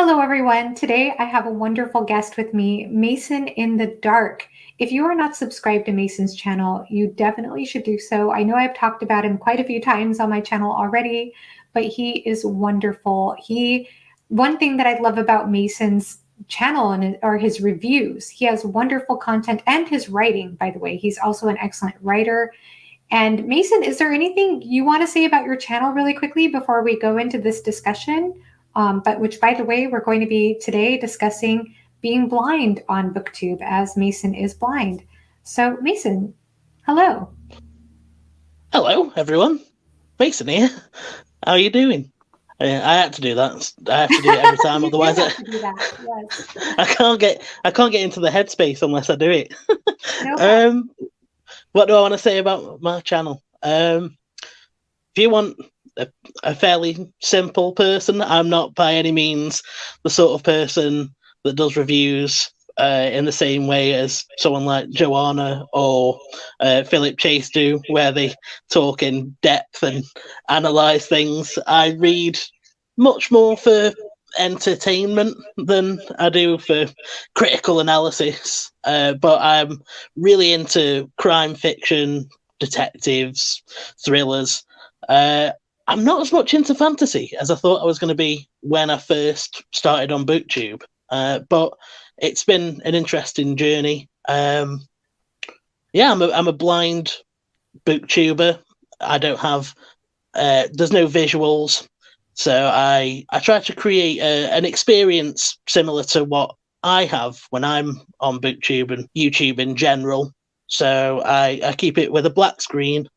Hello, everyone. Today I have a wonderful guest with me, Mason in the Dark. If you are not subscribed to Mason's channel, you definitely should do so. I know I've talked about him quite a few times on my channel already, but he is wonderful. One thing that I love about Mason's channel are his reviews. He has wonderful content and his writing, by the way. He's also an excellent writer. And Mason, is there anything you want to say about your channel really quickly before we go into this discussion? Which, by the way, we're going to be today discussing being blind on BookTube, as Mason is blind. So, Mason, hello. Hello, everyone. Mason here. How are you doing? I had to do that. I have to do it every time, otherwise Yes. I can't get into the headspace unless I do it. No. What do I want to say about my channel? If you want a fairly simple person, I'm not by any means the sort of person that does reviews in the same way as someone like Joanna or Philip Chase do, where they talk in depth and analyse things. I read much more for entertainment than I do for critical analysis, but I'm really into crime fiction, detectives, thrillers. I'm not as much into fantasy as I thought I was going to be when I first started on BookTube, but it's been an interesting journey. I'm a blind BookTuber. I don't have there's no visuals, so I try to create an experience similar to what I have when I'm on BookTube and YouTube in general. So I keep it with a black screen,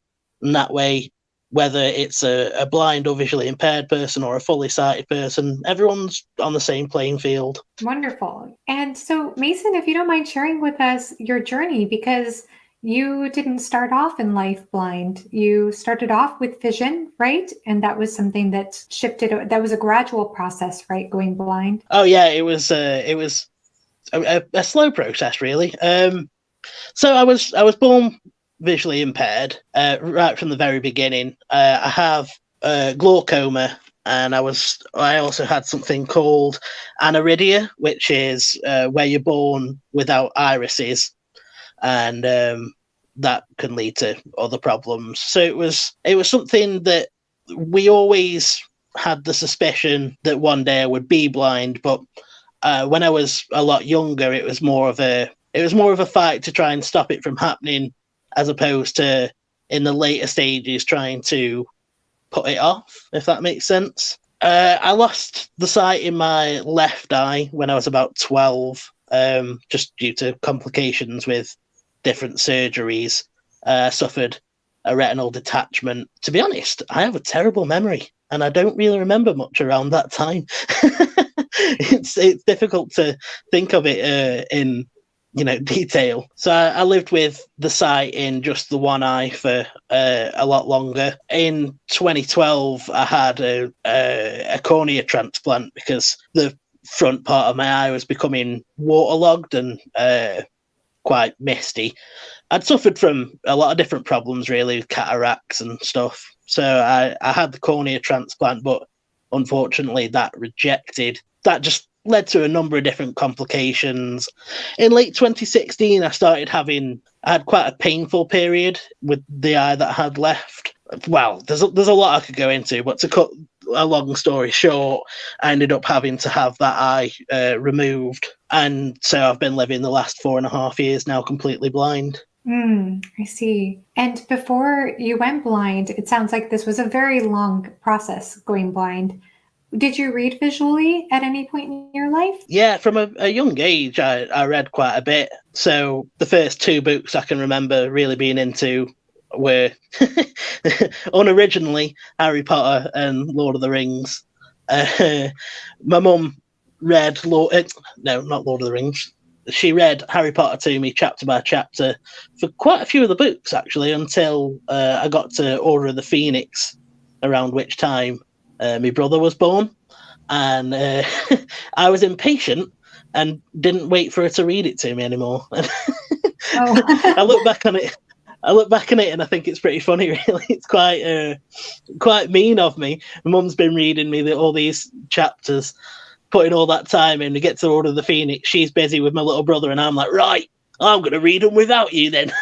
and that way, whether it's a blind or visually impaired person or a fully sighted person, everyone's on the same playing field. Wonderful. And so, Mason, if you don't mind sharing with us your journey, because you didn't start off in life blind. You started off with vision, right? And that was something that shifted. That was a gradual process, right? Going blind. Oh yeah, it was a slow process, really. So I was born visually impaired right from the very beginning. I have glaucoma, and I also had something called aniridia, which is where you're born without irises, and that can lead to other problems. So it was something that we always had the suspicion that one day I would be blind, but when I was a lot younger, it was more of a fight to try and stop it from happening, as opposed to in the later stages trying to put it off, if that makes sense. I lost the sight in my left eye when I was about 12, just due to complications with different surgeries. Suffered a retinal detachment. To be honest, I have a terrible memory, and I don't really remember much around that time. It's difficult to think of it in detail. So I lived with the sight in just the one eye for a lot longer. In 2012, I had a cornea transplant because the front part of my eye was becoming waterlogged and quite misty. I'd suffered from a lot of different problems, really, cataracts and stuff. So I had the cornea transplant, but unfortunately that rejected. That just led to a number of different complications. In late 2016, I had quite a painful period with the eye that I had left. Well, there's a lot I could go into, but to cut a long story short, I ended up having to have that eye removed. And so I've been living the last 4.5 years now completely blind. I see. And before you went blind, it sounds like this was a very long process going blind. Did you read visually at any point in your life? Yeah, from a young age, I read quite a bit. So the first 2 books I can remember really being into were unoriginally Harry Potter and Lord of the Rings. My mum read not Lord of the Rings. She read Harry Potter to me chapter by chapter for quite a few of the books, actually, until I got to Order of the Phoenix, around which time my brother was born, and I was impatient and didn't wait for her to read it to me anymore. Oh. I look back on it and I think it's pretty funny, really. It's quite mean of me. My mum's been reading me all these chapters, putting all that time in to get to Order of the Phoenix. She's busy with my little brother, and I'm like, right, I'm going to read them without you then.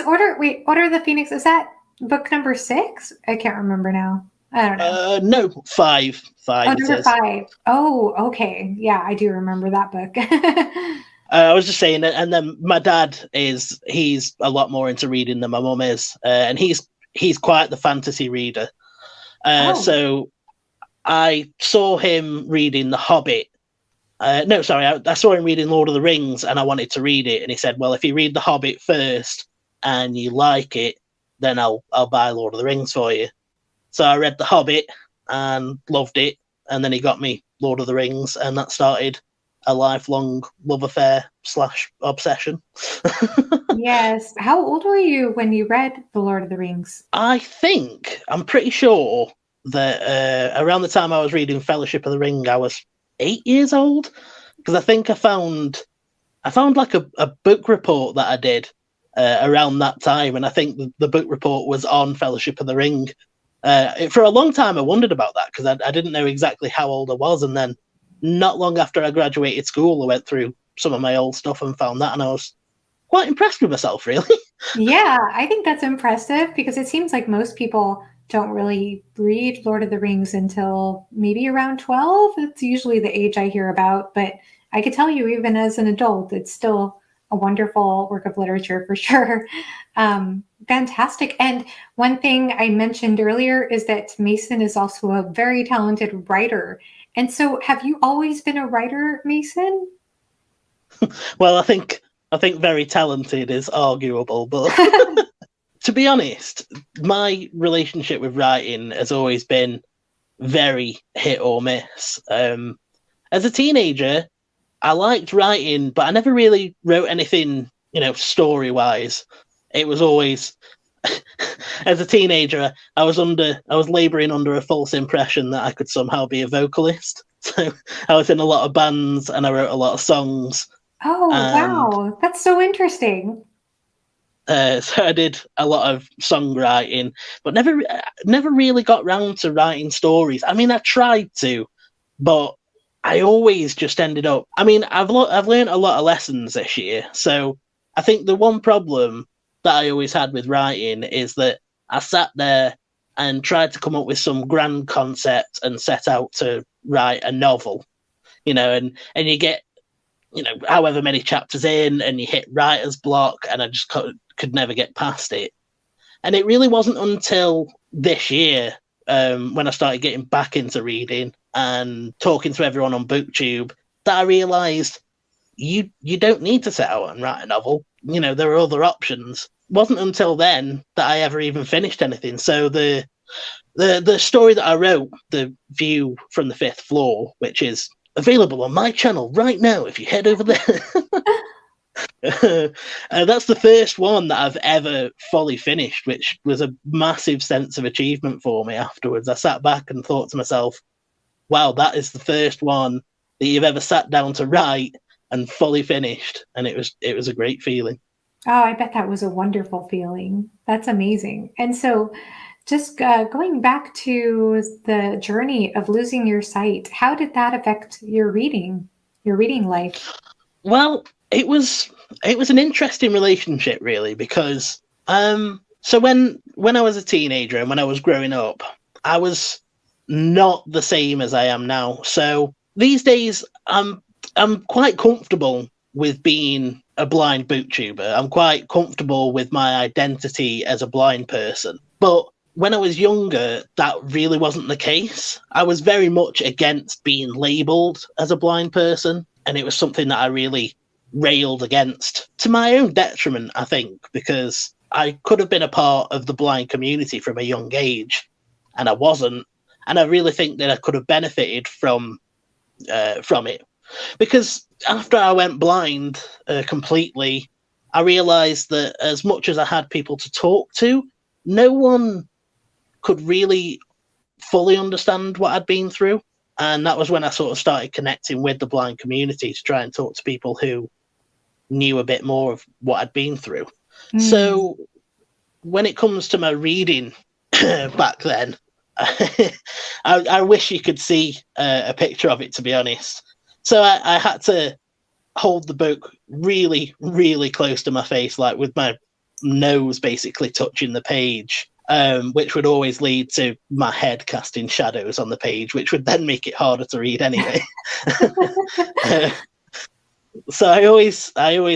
Order of the Phoenix, is that book number 6? I can't remember now. I don't know. No, 5. Oh, number 5. Oh, okay. Yeah, I do remember that book. I was just saying, and then my dad he's a lot more into reading than my mum is, and he's quite the fantasy reader. So I saw him reading The Hobbit. No, sorry, I saw him reading Lord of the Rings, and I wanted to read it, and he said, well, if you read The Hobbit first and you like it, then I'll buy Lord of the Rings for you. So I read The Hobbit and loved it, and then he got me Lord of the Rings, and that started a lifelong love affair / obsession. Yes. How old were you when you read The Lord of the Rings? I'm pretty sure that around the time I was reading Fellowship of the Ring, I was 8 years old, because I think I found like a book report that I did around that time, and I think the book report was on Fellowship of the Ring. For a long time I wondered about that, because I didn't know exactly how old I was, and then not long after I graduated school, I went through some of my old stuff and found that, and I was quite impressed with myself, really. Yeah, I think that's impressive, because it seems like most people don't really read Lord of the Rings until maybe around 12. That's usually the age I hear about, but I could tell you, even as an adult, it's still a wonderful work of literature for sure. Fantastic. And one thing I mentioned earlier is that Mason is also a very talented writer. And so have you always been a writer, Mason? Well, I think very talented is arguable, but to be honest, my relationship with writing has always been very hit or miss. As a teenager, I liked writing, but I never really wrote anything, story-wise. It was always, as a teenager, I was labouring under a false impression that I could somehow be a vocalist. So I was in a lot of bands and I wrote a lot of songs. Oh, wow. That's so interesting. So I did a lot of songwriting, but never really got round to writing stories. I mean, I tried to, but I always just ended up. I mean, I've learned a lot of lessons this year. So I think the one problem that I always had with writing is that I sat there and tried to come up with some grand concept and set out to write a novel, and you get, however many chapters in, and you hit writer's block, and I just could never get past it. And it really wasn't until this year, when I started getting back into reading and talking to everyone on BookTube, that I realised you don't need to set out and write a novel. There are other options. It wasn't until then that I ever even finished anything. So the story that I wrote, The View from the Fifth Floor, which is available on my channel right now if you head over there. That's the first one that I've ever fully finished, which was a massive sense of achievement for me afterwards. I sat back and thought to myself, wow, that is the first one that you've ever sat down to write and fully finished. And it was a great feeling. Oh, I bet that was a wonderful feeling. That's amazing. And so just going back to the journey of losing your sight, how did that affect your reading life? Well, it was an interesting relationship, really, because so when I was a teenager and when I was growing up, I was not the same as I am now. So these days, I'm quite comfortable with being a blind booktuber. I'm quite comfortable with my identity as a blind person. But when I was younger, that really wasn't the case. I was very much against being labelled as a blind person, and it was something that I really railed against, to my own detriment, I think, because I could have been a part of the blind community from a young age, and I wasn't. And I really think that I could have benefited from it, because after I went blind completely, I realised that as much as I had people to talk to, no one could really fully understand what I'd been through. And that was when I sort of started connecting with the blind community to try and talk to people who knew a bit more of what I'd been through. So when it comes to my reading back then, I wish you could see a picture of it, to be honest. So I had to hold the book really, really close to my face, like with my nose basically touching the page, which would always lead to my head casting shadows on the page, which would then make it harder to read anyway. So I always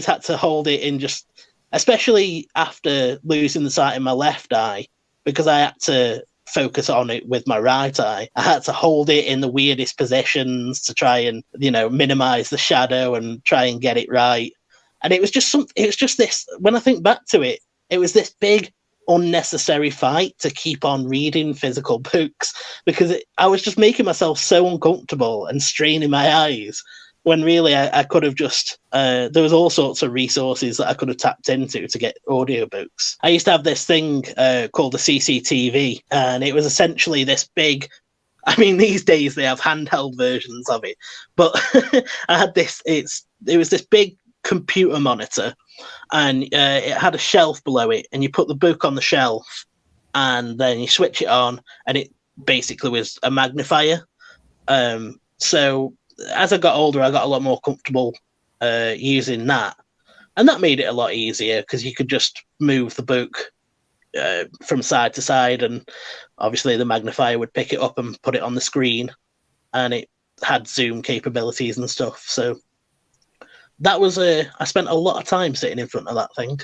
had to hold it in, just especially after losing the sight in my left eye, because I had to focus on it with my right eye. I had to hold it in the weirdest positions to try and, minimize the shadow and try and get it right. And it was just this, when I think back to it, it was this big unnecessary fight to keep on reading physical books, because I was just making myself so uncomfortable and straining my eyes, when really I could have just, there was all sorts of resources that I could have tapped into to get audiobooks. I used to have this thing called a CCTV, and it was essentially this big, I mean, these days they have handheld versions of it, but I had this, it was this big computer monitor, and it had a shelf below it, and you put the book on the shelf, and then you switch it on, and it basically was a magnifier. So as I got older, I got a lot more comfortable using that, and that made it a lot easier, because you could just move the book from side to side, and obviously the magnifier would pick it up and put it on the screen, and it had zoom capabilities and stuff. So that was I spent a lot of time sitting in front of that thing.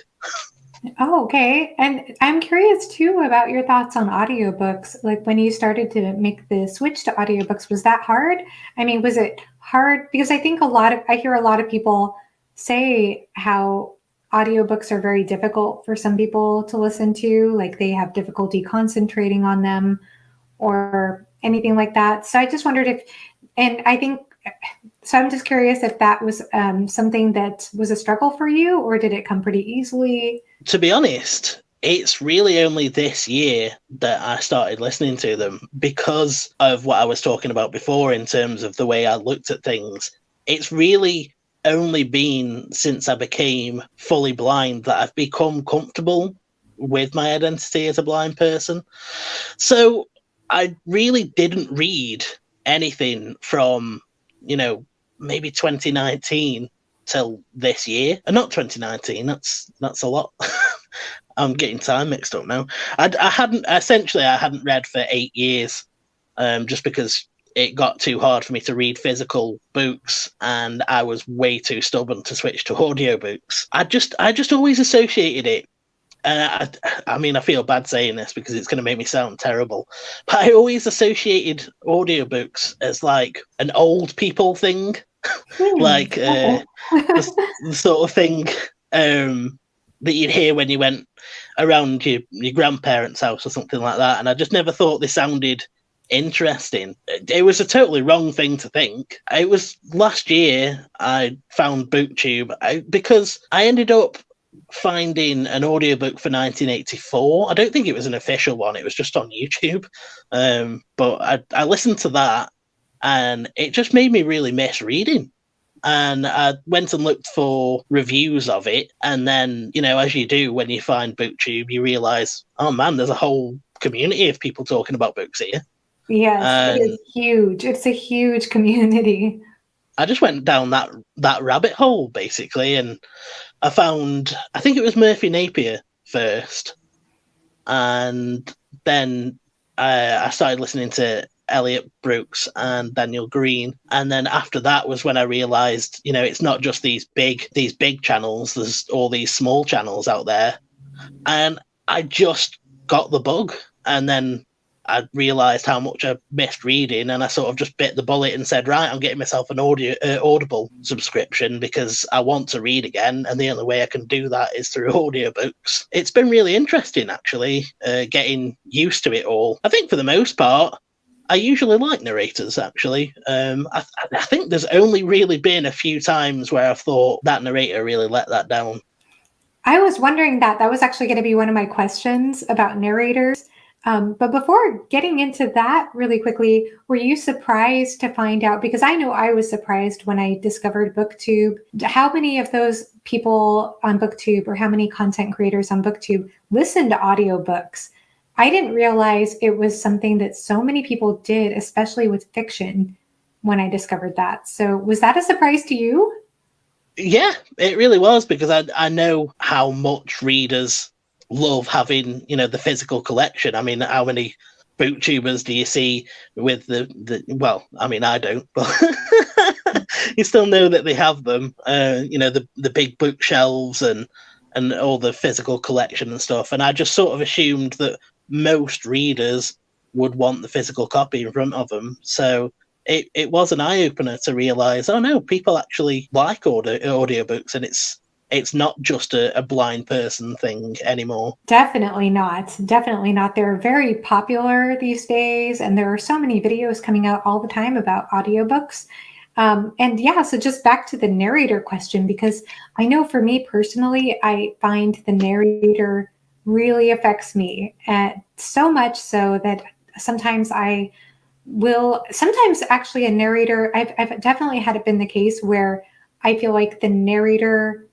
Oh, okay. And I'm curious too about your thoughts on audiobooks. Like when you started to make the switch to audiobooks, was that hard? I mean, was it hard? Because I think I hear a lot of people say how audiobooks are very difficult for some people to listen to, like they have difficulty concentrating on them or anything like that. So I just wondered so I'm just curious if that was something that was a struggle for you, or did it come pretty easily? To be honest, it's really only this year that I started listening to them, because of what I was talking about before in terms of the way I looked at things. It's really only been since I became fully blind that I've become comfortable with my identity as a blind person. So I really didn't read anything from, maybe 2019 till this year. Not 2019, that's a lot. I'm getting time mixed up now. I hadn't read for 8 years, just because it got too hard for me to read physical books, and I was way too stubborn to switch to audiobooks. I just always associated it. I mean, I feel bad saying this because it's going to make me sound terrible, but I always associated audiobooks as like an old people thing, like the sort of thing that you'd hear when you went around your grandparents' house or something like that. And I just never thought they sounded interesting. It was a totally wrong thing to think. It was last year I found BookTube, because I ended up finding an audiobook for 1984. I don't think it was an official one, it was just on YouTube, but I listened to that, and it just made me really miss reading. And I went and looked for reviews of it, and then, as you do when you find BookTube, you realize, oh man, there's a whole community of people talking about books here. Yes, it is huge. It's a huge community. I just went down that rabbit hole basically, and I found, I think it was Murphy Napier first, and then I started listening to Elliot Brooks and Daniel Green, and then after that was when I realized, it's not just these big channels. There's all these small channels out there, and I just got the bug, and then I realised how much I missed reading, and I sort of just bit the bullet and said, right, I'm getting myself an Audible subscription, because I want to read again, and the only way I can do that is through audiobooks. It's been really interesting, actually, getting used to it all. I think for the most part, I usually like narrators, actually. I think there's only really been a few times where I've thought that narrator really let that down. I was wondering that was actually going to be one of my questions about narrators. But before getting into that really quickly, were you surprised to find out, because I know I was surprised when I discovered BookTube, how many of those people on BookTube, or how many content creators on BookTube listen to audiobooks? I didn't realize it was something that so many people did, especially with fiction, when I discovered that. So was that a surprise to you? Yeah, it really was, because I know how much readers love having, the physical collection. I mean, how many booktubers do you see with the well, I mean, I don't, but you still know that they have them, the big bookshelves and all the physical collection and stuff. And I just sort of assumed that most readers would want the physical copy in front of them. So it was an eye opener to realize, oh no, people actually like audiobooks, and it's not just a blind person thing anymore. Definitely not. Definitely not. They're very popular these days, and there are so many videos coming out all the time about audiobooks. And yeah, so just back to the narrator question, because I know for me personally, I find the narrator really affects me, so much so that sometimes sometimes actually a narrator, I've definitely had it been the case where I feel like the narrator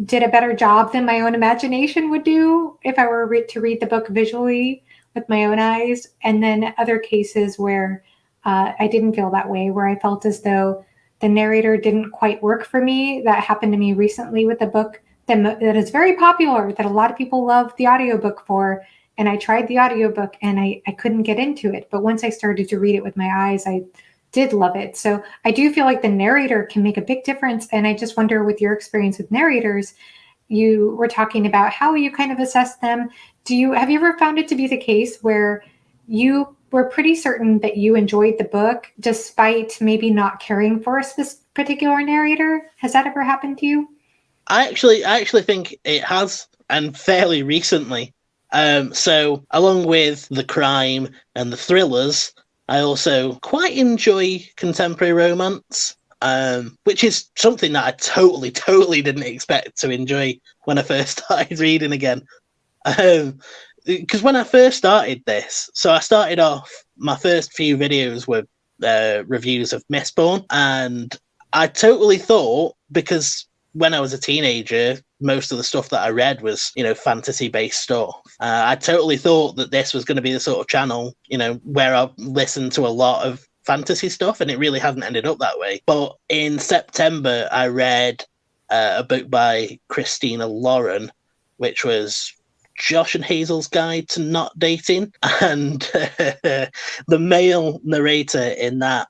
did a better job than my own imagination would do if I were to read the book visually with my own eyes. And then other cases where I didn't feel that way, where I felt as though the narrator didn't quite work for me. That happened to me recently with a book that is very popular, that a lot of people love the audiobook for. And I tried the audiobook and I couldn't get into it. But once I started to read it with my eyes, I did love it. So I do feel like the narrator can make a big difference. And I just wonder, with your experience with narrators, you were talking about how you kind of assess them. Have you ever found it to be the case where you were pretty certain that you enjoyed the book despite maybe not caring for a particular narrator? Has that ever happened to you? I actually think it has, and fairly recently. So along with the crime and the thrillers, I also quite enjoy contemporary romance, which is something that I totally didn't expect to enjoy when I first started reading again. Because when I first started this, so I started off, my first few videos were reviews of Mistborn, and I totally thought, because when I was a teenager, most of the stuff that I read was, fantasy-based stuff. I totally thought that this was going to be the sort of channel, where I listened to a lot of fantasy stuff, and it really hasn't ended up that way. But in September, I read a book by Christina Lauren, which was Josh and Hazel's Guide to Not Dating, and the male narrator in that,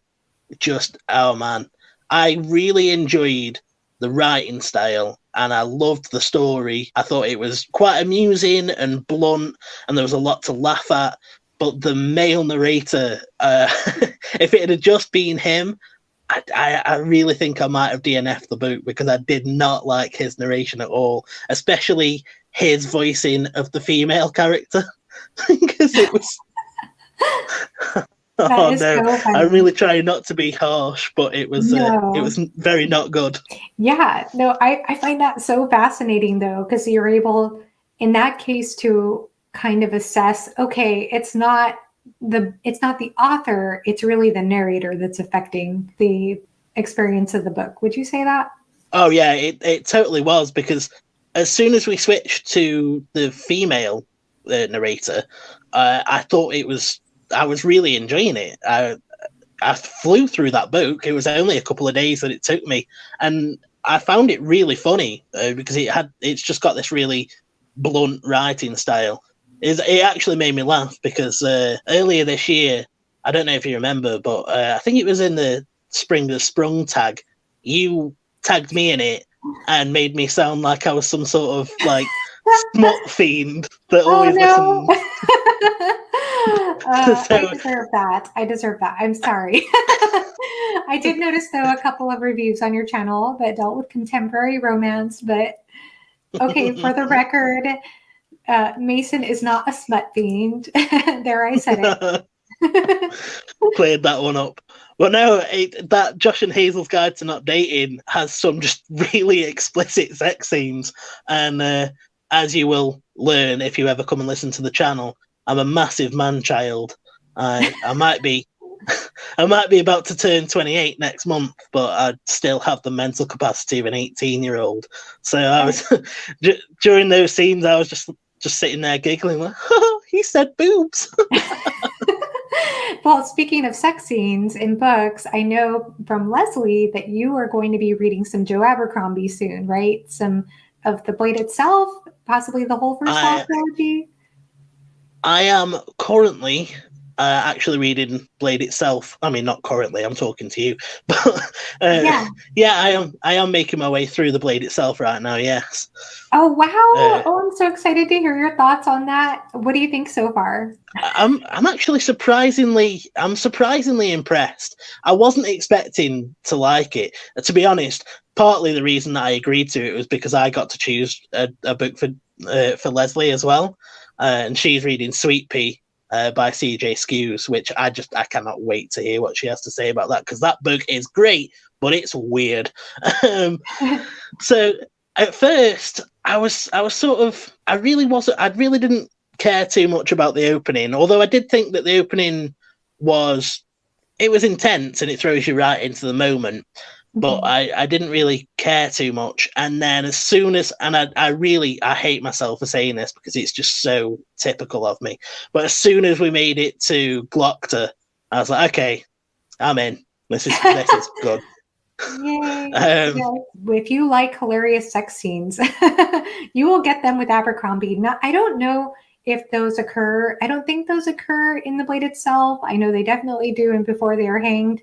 just, oh man, I really enjoyed the writing style, and I loved the story. I thought it was quite amusing and blunt, and there was a lot to laugh at. But the male narrator, if it had just been him, I really think I might have DNF'd the book, because I did not like his narration at all, especially his voicing of the female character, because it was... Oh no, So I'm really trying not to be harsh, but it was very not good. Yeah, no, I find that so fascinating though, because you're able in that case to kind of assess, okay, it's not the author, it's really the narrator that's affecting the experience of the book. Would you say that? Oh yeah, it totally was, because as soon as we switched to the female narrator, I thought I was really enjoying it. I flew through that book. It was only a couple of days that it took me, and I found it really funny, because it's just got this really blunt writing style. It actually made me laugh, because earlier this year, I don't know if you remember, but I think it was in the Spring the Sprung tag, you tagged me in it and made me sound like I was some sort of like smut fiend that always no. listens. I deserve that. I'm sorry. I did notice, though, a couple of reviews on your channel that dealt with contemporary romance, but okay, for the record, Mason is not a smut fiend. There, I said it. Cleared that one up. Well, no, that Josh and Hazel's Guide to Not Dating has some just really explicit sex scenes, and as you will learn if you ever come and listen to the channel, I'm a massive man-child. I might be about to turn 28 next month, but I still have the mental capacity of an 18-year-old. So I was during those scenes, I was just sitting there giggling, like, he said boobs. Well, speaking of sex scenes in books, I know from Leslie that you are going to be reading some Joe Abercrombie soon, right? Some of The Blade itself, possibly the whole first law trilogy. I am currently actually reading Blade itself. I mean, not currently. I'm talking to you, but yeah, I am making my way through the Blade itself right now. Yes. Oh wow! I'm so excited to hear your thoughts on that. What do you think so far? I'm actually surprisingly impressed. I wasn't expecting to like it. To be honest, partly the reason that I agreed to it was because I got to choose a book for Leslie as well, and she's reading Sweet Pea by CJ Skews, which I cannot wait to hear what she has to say about that, because that book is great, but it's weird. So at first, I really didn't care too much about the opening, although I did think that the opening was intense and it throws you right into the moment, but I didn't really care too much. And then as soon as, and I hate myself for saying this because it's just so typical of me, but as soon as we made it to Glockter, I was like, okay, I'm in. This is good. Yay. If you like hilarious sex scenes, you will get them with Abercrombie. I don't know if those occur. I don't think those occur in the Blade itself. I know they definitely do in Before They Are Hanged,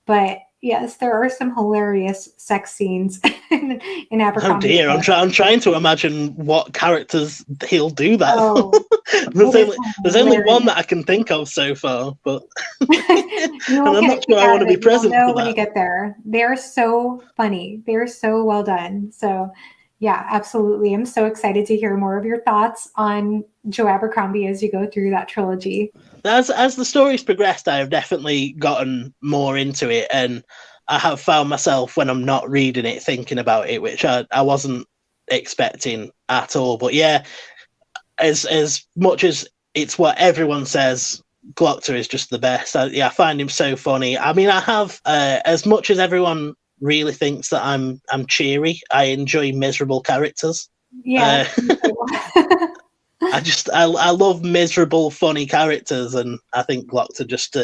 but yes, there are some hilarious sex scenes in Abercrombie. Oh dear, I'm trying to imagine what characters he'll do that. Oh, there's only one that I can think of so far, but and I'm not sure I want to be present for that. When you get there, they're so funny. They're so well done. So yeah, absolutely. I'm so excited to hear more of your thoughts on Joe Abercrombie as you go through that trilogy. As the story's progressed, I have definitely gotten more into it, and I have found myself, when I'm not reading it, thinking about it, which I wasn't expecting at all. But yeah, as much as it's what everyone says, Glockter is just the best. I find him so funny. I mean, I have, as much as everyone really thinks that I'm cheery, I enjoy miserable characters. Yeah. I love miserable, funny characters, and I think Glockter just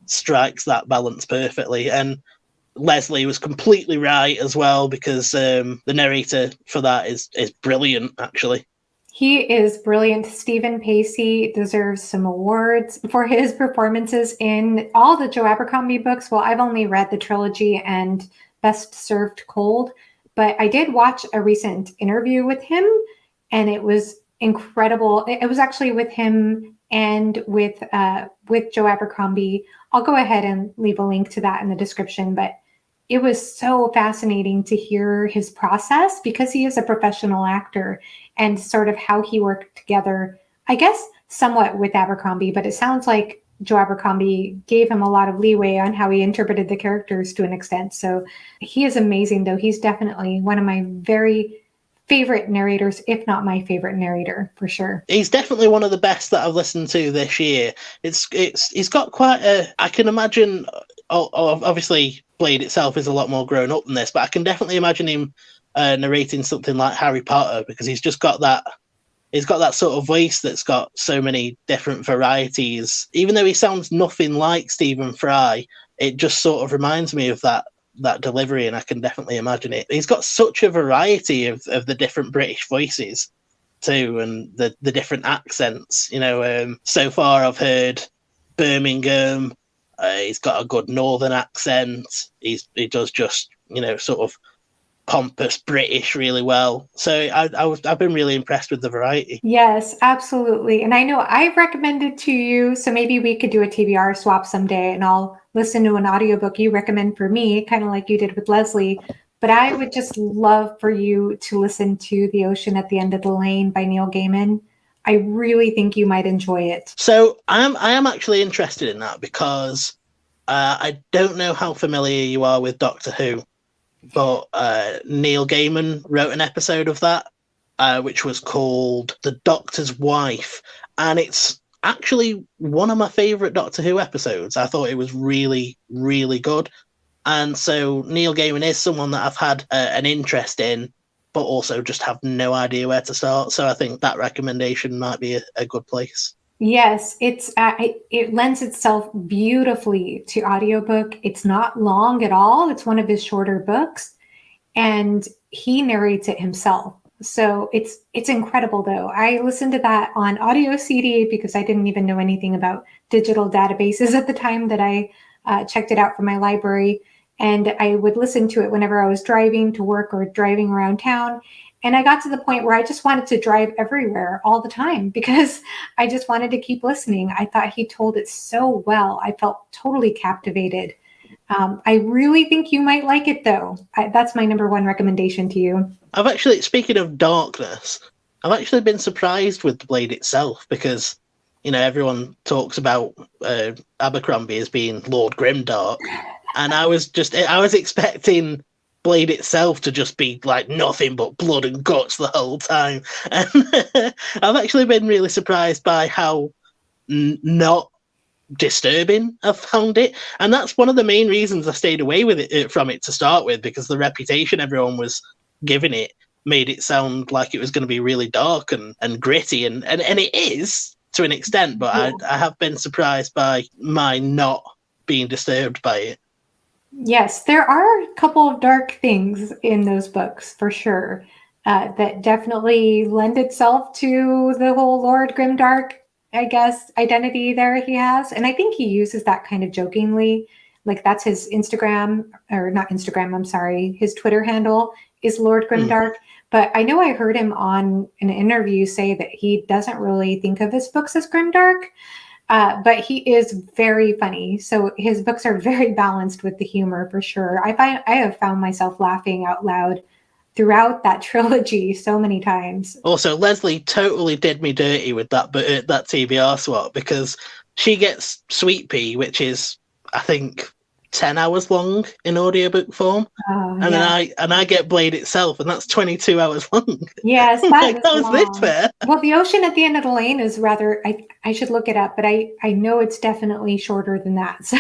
strikes that balance perfectly. And Leslie was completely right as well, because the narrator for that is brilliant, actually. He is brilliant. Stephen Pacey deserves some awards for his performances in all the Joe Abercrombie books. Well, I've only read the trilogy and Best Served Cold, but I did watch a recent interview with him, and it was incredible. It was actually with him and with Joe Abercrombie. I'll go ahead and leave a link to that in the description, but it was so fascinating to hear his process, because he is a professional actor, and sort of how he worked together, I guess, somewhat with Abercrombie, but it sounds like Joe Abercrombie gave him a lot of leeway on how he interpreted the characters to an extent. So he is amazing, though. He's definitely one of my very favorite narrators, if not my favorite narrator, for sure. He's definitely one of the best that I've listened to this year. He's got quite a, I can imagine, obviously Blade itself is a lot more grown up than this, but I can definitely imagine him narrating something like Harry Potter, because he's got that sort of voice that's got so many different varieties. Even though he sounds nothing like Stephen Fry, it just sort of reminds me of that delivery, and I can definitely imagine it. He's got such a variety of the different British voices too, and the different accents. So far I've heard Birmingham. He's got a good northern accent. He does just sort of pompous British really well. So I've been really impressed with the variety. Yes, absolutely. And I know I've recommended to you, so maybe we could do a TBR swap someday, and I'll listen to an audiobook you recommend for me, kind of like you did with Leslie. But I would just love for you to listen to The Ocean at the End of the Lane by Neil Gaiman. I really think you might enjoy it. So I am actually interested in that, because I don't know how familiar you are with Doctor Who, but Neil Gaiman wrote an episode of that, which was called The Doctor's Wife, and it's actually one of my favourite Doctor Who episodes. I thought it was really, really good. And so Neil Gaiman is someone that I've had an interest in but also just have no idea where to start. So I think that recommendation might be a good place. Yes, it lends itself beautifully to audiobook. It's not long at all. It's one of his shorter books, and he narrates it himself. So it's incredible though. I listened to that on audio CD because I didn't even know anything about digital databases at the time that I checked it out from my library. And I would listen to it whenever I was driving to work or driving around town. And I got to the point where I just wanted to drive everywhere all the time because I just wanted to keep listening. I thought he told it so well. I felt totally captivated. I really think you might like it, though. That's my number one recommendation to you. I've actually, speaking of darkness, I've actually been surprised with the Blade itself because, you know, everyone talks about Abercrombie as being Lord Grimdark, and I was expecting Blade itself to just be like nothing but blood and guts the whole time, and I've actually been really surprised by how not disturbing I've found it, and that's one of the main reasons I stayed away with it from it to start with, because the reputation everyone was giving it made it sound like it was going to be really dark and gritty, and it is to an extent, but Yeah. I have been surprised by my not being disturbed by it. Yes, there are a couple of dark things in those books for sure that definitely lend itself to the whole Lord Grimdark, I guess, identity there he has. And I think he uses that kind of jokingly. Like that's his Instagram, or not Instagram, I'm sorry, his Twitter handle is Lord Grimdark. But I know I heard him on an interview say that he doesn't really think of his books as grimdark, but he is very funny. So his books are very balanced with the humor for sure. I have found myself laughing out loud throughout that trilogy so many times. Also, Leslie totally did me dirty with that TBR swap, because she gets Sweet Pea, which is, I think, 10 hours long in audiobook form. And Yeah. then I get Blade itself, and that's 22 hours long. Yes, that like, is how is this long. fair? Well, the ocean at the end of the lane is rather, I should look it up, but I know it's definitely shorter than that. So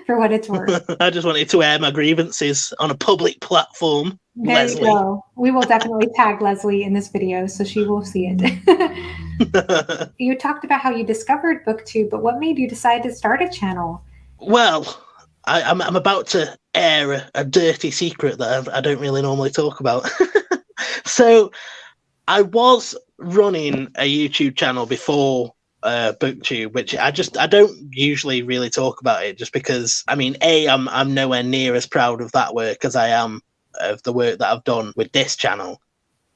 for what it's worth. I just wanted to air my grievances on a public platform. There Leslie. you go. We will definitely tag Leslie in this video so she will see it. You talked about how you discovered BookTube, but what made you decide to start a channel? Well, I'm about to air a dirty secret that I don't really normally talk about. So I was running a YouTube channel before BookTube, which I don't usually really talk about it, just because, I mean, I'm nowhere near as proud of that work as I am of the work that I've done with this channel.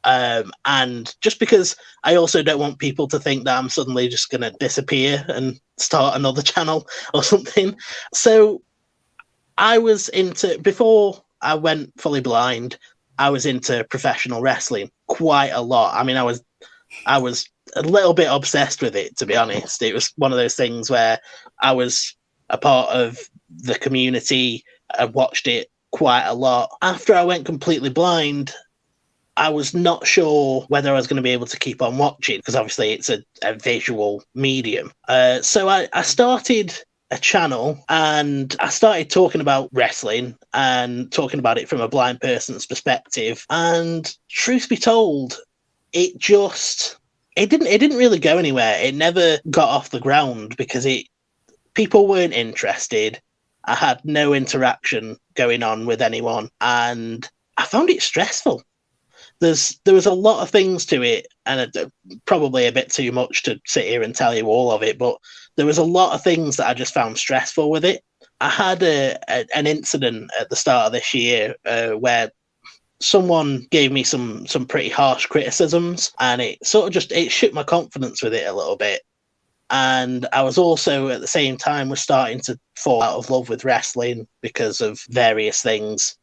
And just because I also don't want people to think that I'm suddenly just going to disappear and start another channel or something. So I was before I went fully blind, I was into professional wrestling quite a lot. I mean, I was a little bit obsessed with it, to be honest. It was one of those things where I was a part of the community. I watched it quite a lot. After I went completely blind, I was not sure whether I was going to be able to keep on watching, because obviously it's a visual medium. So I started a channel, and I started talking about wrestling and talking about it from a blind person's perspective. And truth be told, it didn't really go anywhere. It never got off the ground because people weren't interested. I had no interaction going on with anyone, and I found it stressful. There was a lot of things to it, and probably a bit too much to sit here and tell you all of it, but there was a lot of things that I just found stressful with it. I had an incident at the start of this year where someone gave me some pretty harsh criticisms, and it sort of just it shook my confidence with it a little bit. And I was also at the same time was starting to fall out of love with wrestling because of various things.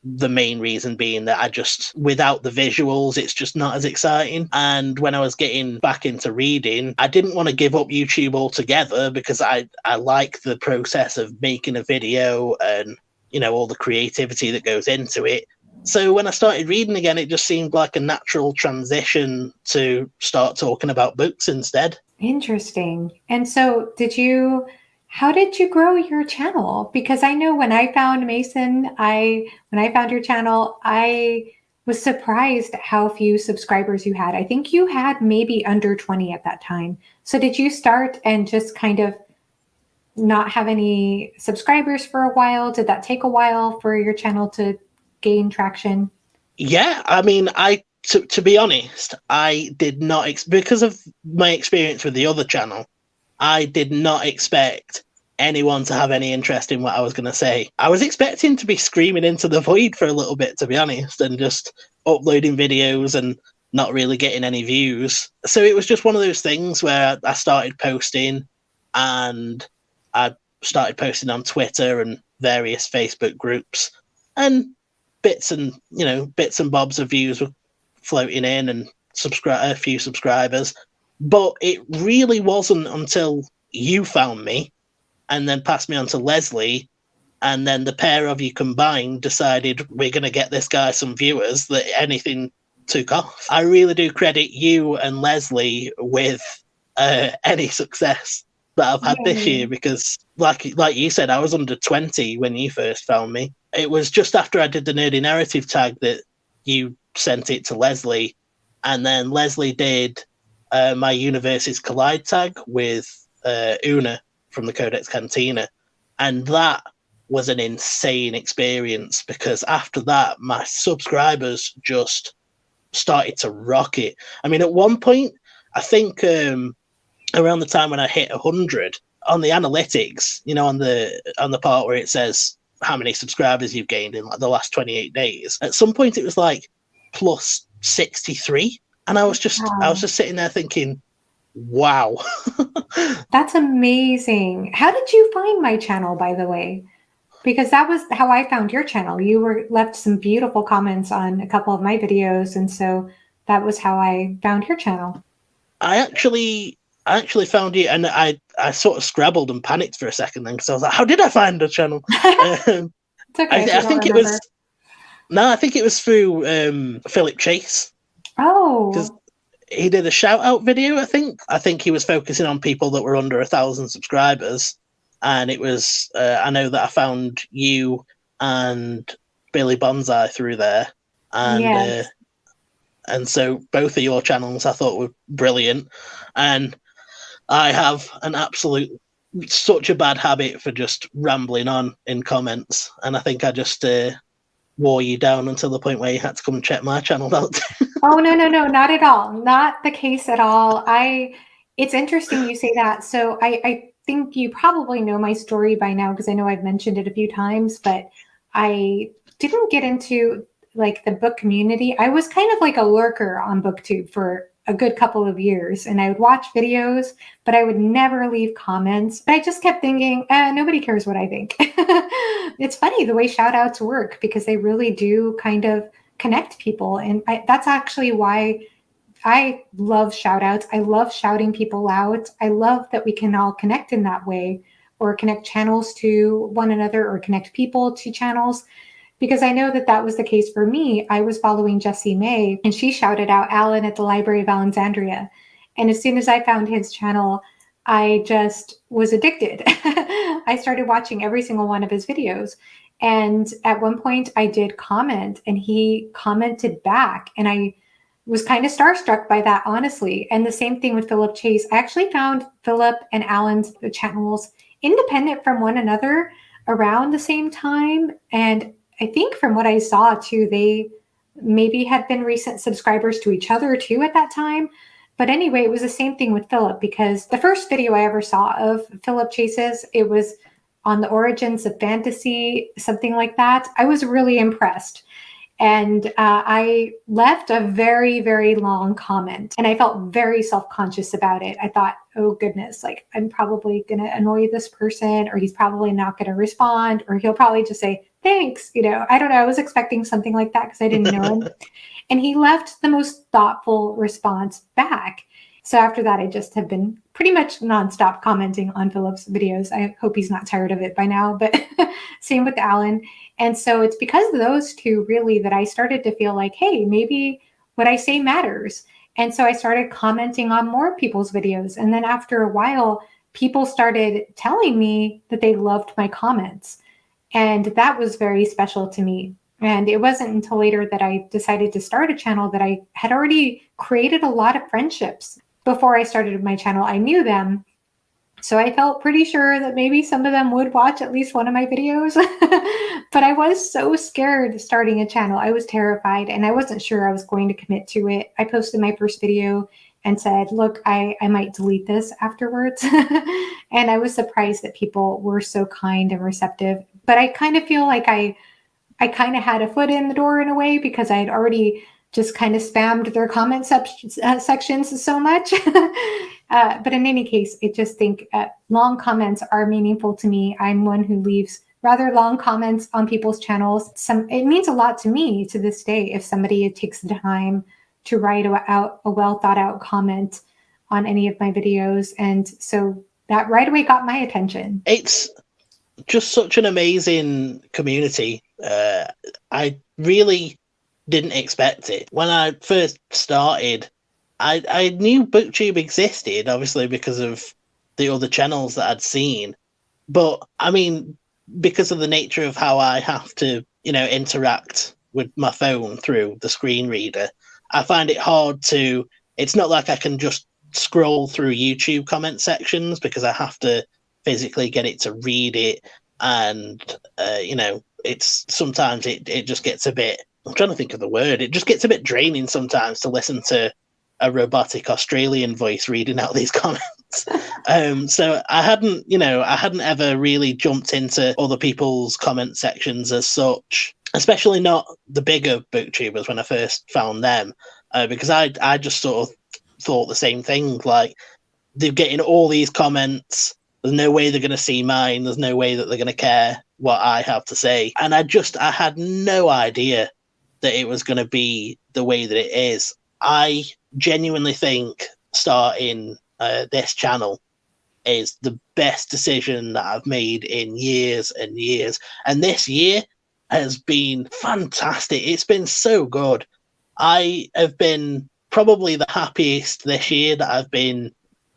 The main reason being that without the visuals, it's just not as exciting. And when I was getting back into reading, I didn't want to give up YouTube altogether, because I like the process of making a video and, you know, all the creativity that goes into it. So when I started reading again, it just seemed like a natural transition to start talking about books instead. Interesting. And so how did you grow your channel? Because I know when I found Mason, when I found your channel, I was surprised how few subscribers you had. I think you had maybe under 20 at that time. So did you start and just kind of not have any subscribers for a while? Did that take a while for your channel to gain traction? Yeah, I mean, to be honest, I did not because of my experience with the other channel, I did not expect anyone to have any interest in what I was going to say. I was expecting to be screaming into the void for a little bit, to be honest, and just uploading videos and not really getting any views. So it was just one of those things where I started posting, and I started posting on Twitter and various Facebook groups, and bits and bobs of views were floating in, and a few subscribers. But it really wasn't until you found me and then passed me on to Leslie, and then the pair of you combined decided we're going to get this guy some viewers, that anything took off. I really do credit you and Leslie with any success that I've had this year, because like you said, I was under 20 when you first found me. It was just after I did the nerdy narrative tag that you sent it to Leslie, and then Leslie did my Universes Collide tag with Una from the Codex Cantina, and that was an insane experience, because after that my subscribers just started to rocket. I mean, at one point, I think around the time when I hit 100 on the analytics, on the part where it says how many subscribers you've gained in like the last 28 days, at some point it was like plus 63, and I was just sitting there thinking, wow. That's amazing. How did you find my channel, by the way? Because that was how I found your channel. You left some beautiful comments on a couple of my videos, and so that was how I found your channel. I actually found you, and I sort of scrabbled and panicked for a second then, because I was like, how did I find the channel? It's okay. I think it was I think it was through Philip Chase. Oh, because he did a shout out video. I think he was focusing on people that were under 1,000 subscribers, and it was I know that I found you and Billy Bonsai through there, and yes. And so both of your channels I thought were brilliant, and I have such a bad habit for just rambling on in comments, and I think I just wore you down until the point where you had to come and check my channel out. Oh, no, not at all. Not the case at all. It's interesting you say that. So I think you probably know my story by now, because I know I've mentioned it a few times, but I didn't get into like the book community. I was kind of like a lurker on BookTube for a good couple of years, and I would watch videos, but I would never leave comments. But I just kept thinking, nobody cares what I think. It's funny the way shout outs work, because they really do kind of connect people. And that's actually why I love shout outs. I love shouting people out. I love that we can all connect in that way, or connect channels to one another, or connect people to channels. Because I know that that was the case for me. I was following Jessie May, and she shouted out Alan at the Library of Alexandria. And as soon as I found his channel, I just was addicted. I started watching every single one of his videos. And at one point I did comment, and he commented back, and I was kind of starstruck by that, honestly. And the same thing with Philip Chase. I actually found Philip and Alan's channels independent from one another around the same time. And I think from what I saw too, they maybe had been recent subscribers to each other too at that time. But anyway, it was the same thing with Philip, because the first video I ever saw of Philip Chase's, it was on the origins of fantasy, something like that. I was really impressed. And I left a very, very long comment, and I felt very self-conscious about it. I thought, oh goodness, like I'm probably going to annoy this person, or he's probably not going to respond, or he'll probably just say, thanks. I don't know. I was expecting something like that because I didn't know him. And he left the most thoughtful response back. So after that, I just have been pretty much nonstop commenting on Philip's videos. I hope he's not tired of it by now, but same with Alan. And so it's because of those two really that I started to feel like, hey, maybe what I say matters. And so I started commenting on more people's videos. And then after a while, people started telling me that they loved my comments. And that was very special to me. And it wasn't until later that I decided to start a channel that I had already created a lot of friendships. Before I started my channel, I knew them. So I felt pretty sure that maybe some of them would watch at least one of my videos. But I was so scared starting a channel. I was terrified and I wasn't sure I was going to commit to it. I posted my first video and said, look, I might delete this afterwards. And I was surprised that people were so kind and receptive. But I kind of feel like I kind of had a foot in the door in a way because I had already just kind of spammed their comment sections so much. But in any case, I just think long comments are meaningful to me. I'm one who leaves rather long comments on people's channels. It means a lot to me to this day if somebody takes the time to write out a well thought out comment on any of my videos. And so that right away got my attention. It's just such an amazing community. I really didn't expect it. When I first started, I knew BookTube existed, obviously, because of the other channels that I'd seen. But, I mean, because of the nature of how I have to, interact with my phone through the screen reader, I find it hard to... It's not like I can just scroll through YouTube comment sections because I have to physically get it to read it. And, it's sometimes it just gets a bit... I'm trying to think of the word. It just gets a bit draining sometimes to listen to a robotic Australian voice reading out these comments. So I hadn't ever really jumped into other people's comment sections as such, especially not the bigger booktubers when I first found them, because I just sort of thought the same thing. Like, they're getting all these comments. There's no way they're going to see mine. There's no way that they're going to care what I have to say. And I had no idea that it was going to be the way that it is. I genuinely think starting this channel is the best decision that I've made in years and years. And this year has been fantastic. It's been so good. I have been probably the happiest this year that I've been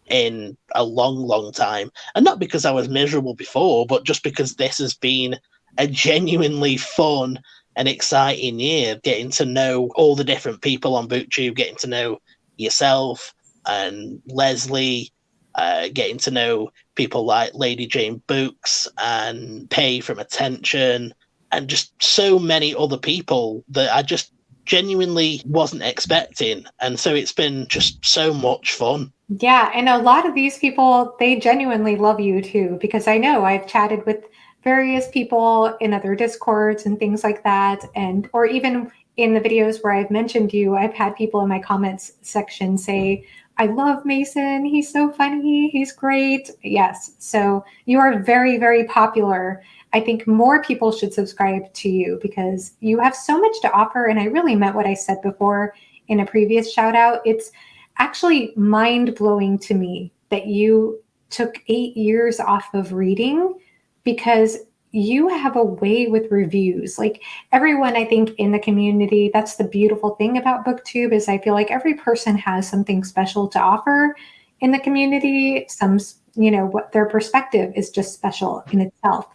in a long, long time. And not because I was miserable before, but just because this has been a genuinely fun and exciting year, getting to know all the different people on BookTube, getting to know yourself and Leslie, getting to know people like Lady Jane Books and Pay from Attention, and just so many other people that I just genuinely wasn't expecting. And so it's been just so much fun. Yeah, and a lot of these people, they genuinely love you too, because I know I've chatted with various people in other Discords and things like that, and or even in the videos where I've mentioned you, I've had people in my comments section say, I love Mason, he's so funny, he's great. Yes, so you are very, very popular. I think more people should subscribe to you because you have so much to offer, and I really meant what I said before in a previous shout out. It's actually mind-blowing to me that you took 8 years off of reading because you have a way with reviews. Like everyone, I think, in the community, that's the beautiful thing about BookTube is I feel like every person has something special to offer in the community. Some, what their perspective is just special in itself.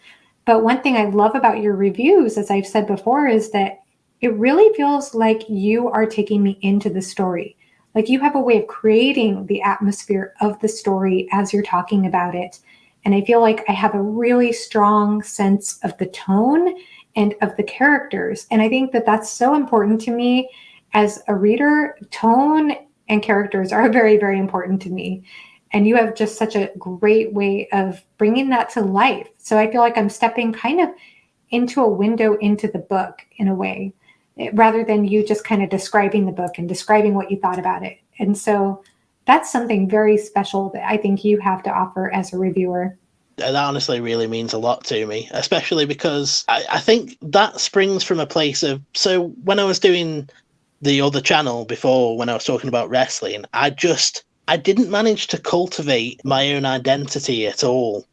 But one thing I love about your reviews, as I've said before, is that it really feels like you are taking me into the story. Like you have a way of creating the atmosphere of the story as you're talking about it. And I feel like I have a really strong sense of the tone and of the characters. And I think that that's so important to me as a reader. Tone and characters are very, very important to me. And you have just such a great way of bringing that to life. So I feel like I'm stepping kind of into a window into the book in a way, rather than you just kind of describing the book and describing what you thought about it. And so that's something very special that I think you have to offer as a reviewer. That honestly really means a lot to me, especially because I think that springs from a place of... So when I was doing the other channel before, when I was talking about wrestling, I didn't manage to cultivate my own identity at all.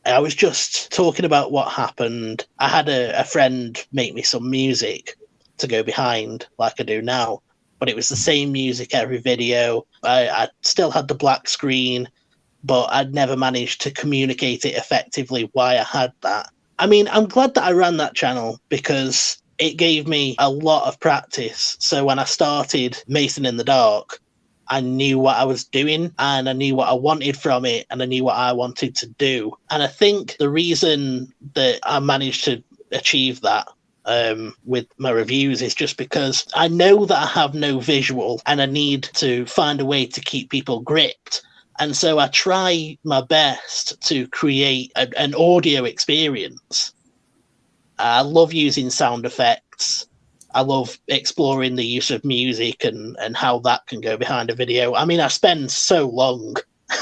I was just talking about what happened. I had a friend make me some music to go behind like I do now, but it was the same music every video. I still had the black screen, but I'd never managed to communicate it effectively why I had that. I mean, I'm glad that I ran that channel because it gave me a lot of practice. So when I started Mason in the Dark, I knew what I was doing and I knew what I wanted from it and I knew what I wanted to do. And I think the reason that I managed to achieve that with my reviews is just because I know that I have no visual and I need to find a way to keep people gripped. And so I try my best to create an audio experience. I love using sound effects. I love exploring the use of music and how that can go behind a video. I mean, I spend so long.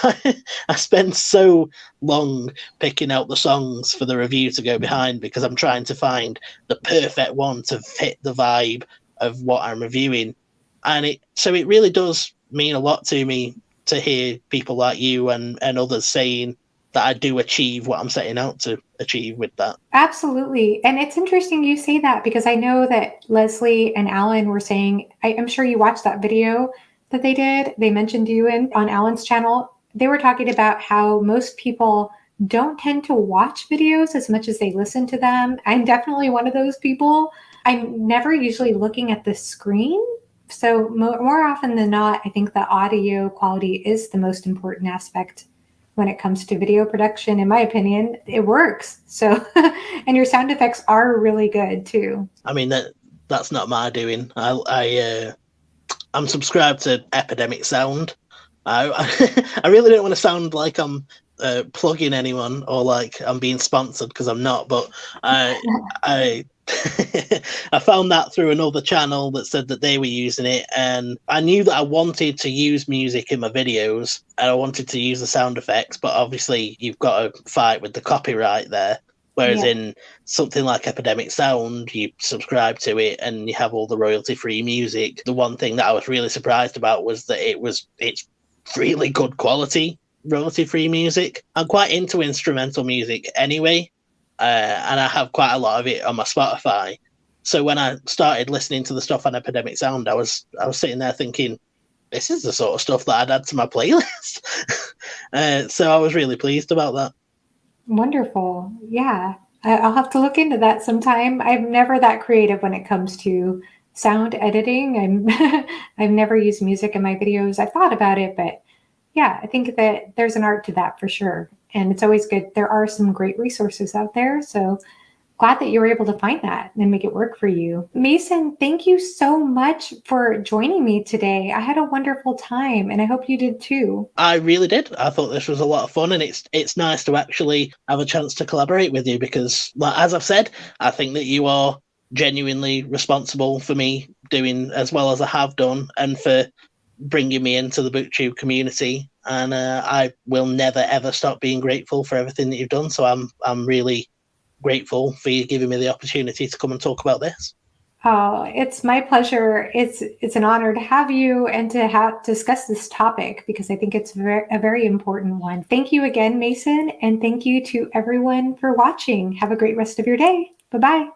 I spend so long picking out the songs for the review to go behind because I'm trying to find the perfect one to fit the vibe of what I'm reviewing. And it really does mean a lot to me to hear people like you and others saying that I do achieve what I'm setting out to achieve with that. Absolutely. And it's interesting you say that because I know that Leslie and Alan were saying, I'm sure you watched that video that they did. They mentioned you on Alan's channel. They were talking about how most people don't tend to watch videos as much as they listen to them. I'm definitely one of those people. I'm never usually looking at the screen. So more often than not, I think the audio quality is the most important aspect when it comes to video production. In my opinion, it works. So, and your sound effects are really good too. I mean, that's not my doing. I'm subscribed to Epidemic Sound. I really don't want to sound like I'm plugging anyone or like I'm being sponsored because I'm not. But I I found that through another channel that said that they were using it, and I knew that I wanted to use music in my videos and I wanted to use the sound effects, but obviously you've got to fight with the copyright there. Whereas in something like Epidemic Sound, you subscribe to it and you have all the royalty-free music. The one thing that I was really surprised about was that it's really good quality royalty-free music. I'm quite into instrumental music anyway, and I have quite a lot of it on my Spotify. So when I started listening to the stuff on Epidemic Sound, I was sitting there thinking, this is the sort of stuff that I'd add to my playlist. So I was really pleased about that. Wonderful. Yeah. I'll have to look into that sometime. I'm never that creative when it comes to sound editing. I've never used music in my videos. I've thought about it, but yeah, I think that there's an art to that for sure. And it's always good. There are some great resources out there. So glad that you were able to find that and make it work for you. Mason, thank you so much for joining me today. I had a wonderful time and I hope you did too. I really did. I thought this was a lot of fun, and it's nice to actually have a chance to collaborate with you because, as I've said, I think that you are genuinely responsible for me doing as well as I have done and for bringing me into the BookTube community. And I will never, ever stop being grateful for everything that you've done. So I'm really grateful for you giving me the opportunity to come and talk about this. Oh, it's my pleasure. It's an honor to have you and to discuss this topic because I think it's a very important one. Thank you again, Mason, and thank you to everyone for watching. Have a great rest of your day. Bye-bye.